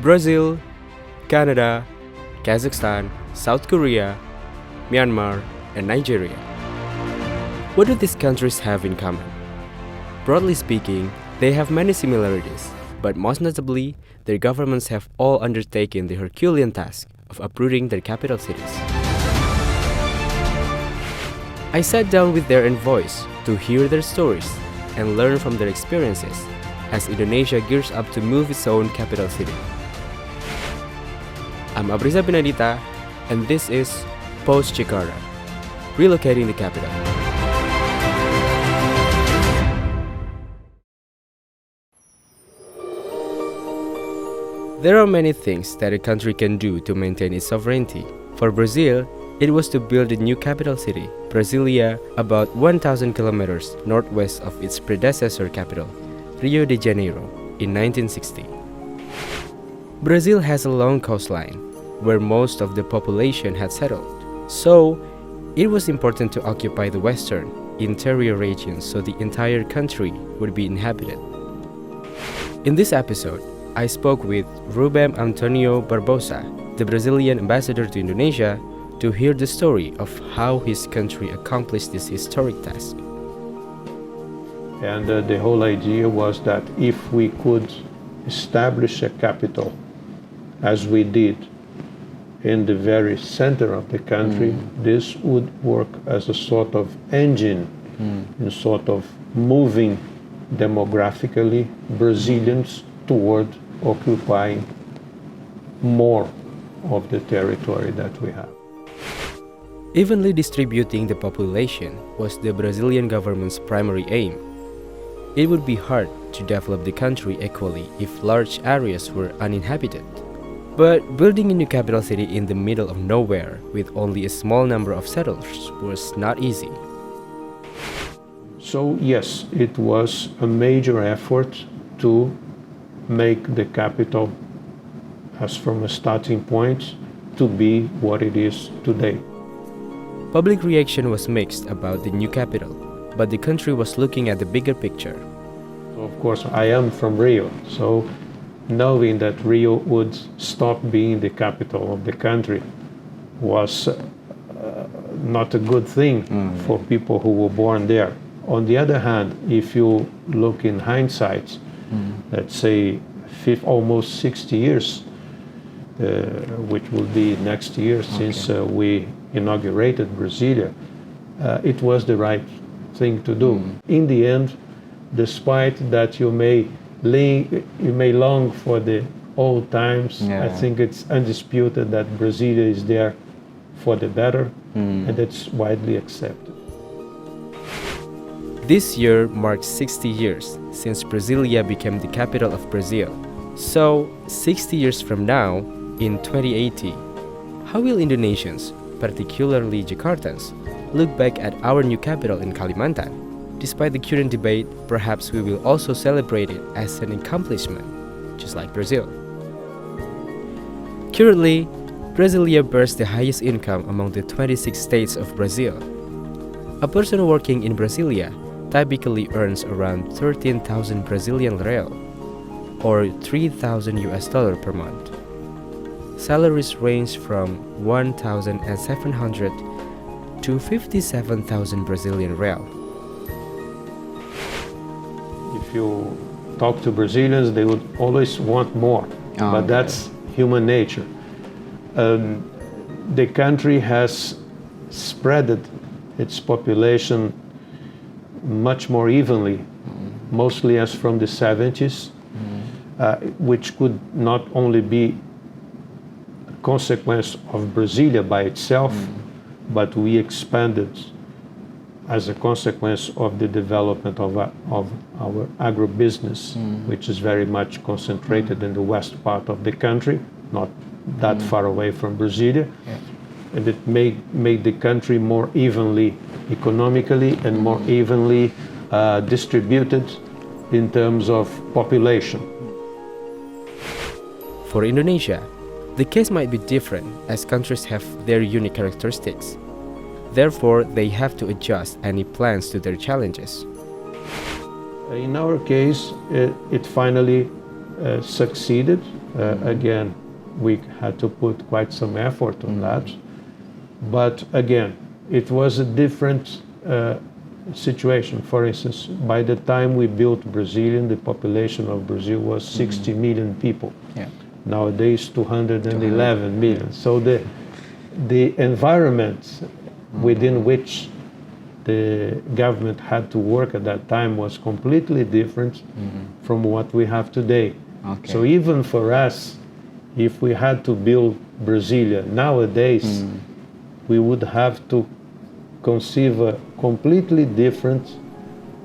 Brazil, Canada, Kazakhstan, South Korea, Myanmar, and Nigeria. What do these countries have in common? Broadly speaking, they have many similarities, but most notably, their governments have all undertaken the Herculean task of uprooting their capital cities. I sat down with their envoys to hear their stories and learn from their experiences as Indonesia gears up to move its own capital city. I'm Apriza Pinandita, and this is Post-Jakarta, Relocating the Capital. There are many things that a country can do to maintain its sovereignty. For Brazil, it was to build a new capital city, Brasilia, about 1,000 kilometers northwest of its predecessor capital, Rio de Janeiro, in 1960. Brazil has a long coastline, where most of the population had settled, so it was important to occupy the western, interior regions so the entire country would be inhabited. In this episode, I spoke with Rubem Antonio Barbosa, the Brazilian ambassador to Indonesia, to hear the story of how his country accomplished this historic task. And the whole idea was that if we could establish a capital, as we did, in the very center of the country, this would work as a sort of engine in sort of moving demographically Brazilians toward occupying more of the territory that we have. Evenly distributing the population was the Brazilian government's primary aim. It would be hard to develop the country equally if large areas were uninhabited. But building a new capital city in the middle of nowhere with only a small number of settlers was not easy. So yes, it was a major effort to make the capital, as from a starting point, to be what it is today. Public reaction was mixed about the new capital, but the country was looking at the bigger picture. Of course, I am from Rio, so knowing that Rio would stop being the capital of the country was not a good thing for people who were born there. On the other hand, if you look in hindsight, let's say almost 60 years, which will be next year since we inaugurated Brasilia, it was the right thing to do. In the end, despite that you may long for the old times, I think it's undisputed that Brasilia is there for the better, and it's widely accepted. This year marks 60 years since Brasilia became the capital of Brazil. So, 60 years from now, in 2080, how will Indonesians, particularly Jakartans, look back at our new capital in Kalimantan? Despite the current debate, perhaps we will also celebrate it as an accomplishment, just like Brazil. Currently, Brasilia bears the highest income among the 26 states of Brazil. A person working in Brasilia typically earns around 13,000 Brazilian real, or $3,000 per month. Salaries range from 1,700 to 57,000 Brazilian real. If you talk to Brazilians, they would always want more, but that's human nature. The country has spread its population much more evenly, mostly as from the 70s, which could not only be a consequence of Brasilia by itself, but we expanded as a consequence of the development of our agribusiness, which is very much concentrated in the west part of the country, not that far away from Brasilia. And it made the country more evenly economically and more evenly distributed in terms of population. For Indonesia, the case might be different as countries have their unique characteristics. Therefore, they have to adjust any plans to their challenges. In our case, it finally succeeded. Again, we had to put quite some effort on that. But again, it was a different situation. For instance, by the time we built Brasilia, the population of Brazil was 60 million people. Yeah. Nowadays, 211 million. So the environment within which the government had to work at that time was completely different from what we have today. Okay. So even for us, if we had to build Brasilia nowadays, we would have to conceive a completely different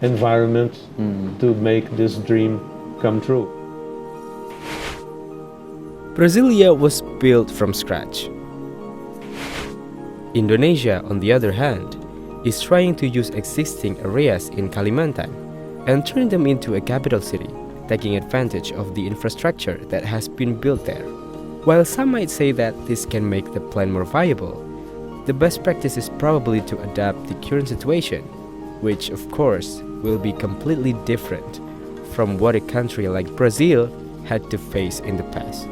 environment to make this dream come true. Brasilia was built from scratch. Indonesia, on the other hand, is trying to use existing areas in Kalimantan and turn them into a capital city, taking advantage of the infrastructure that has been built there. While some might say that this can make the plan more viable, the best practice is probably to adapt the current situation, which of course will be completely different from what a country like Brazil had to face in the past.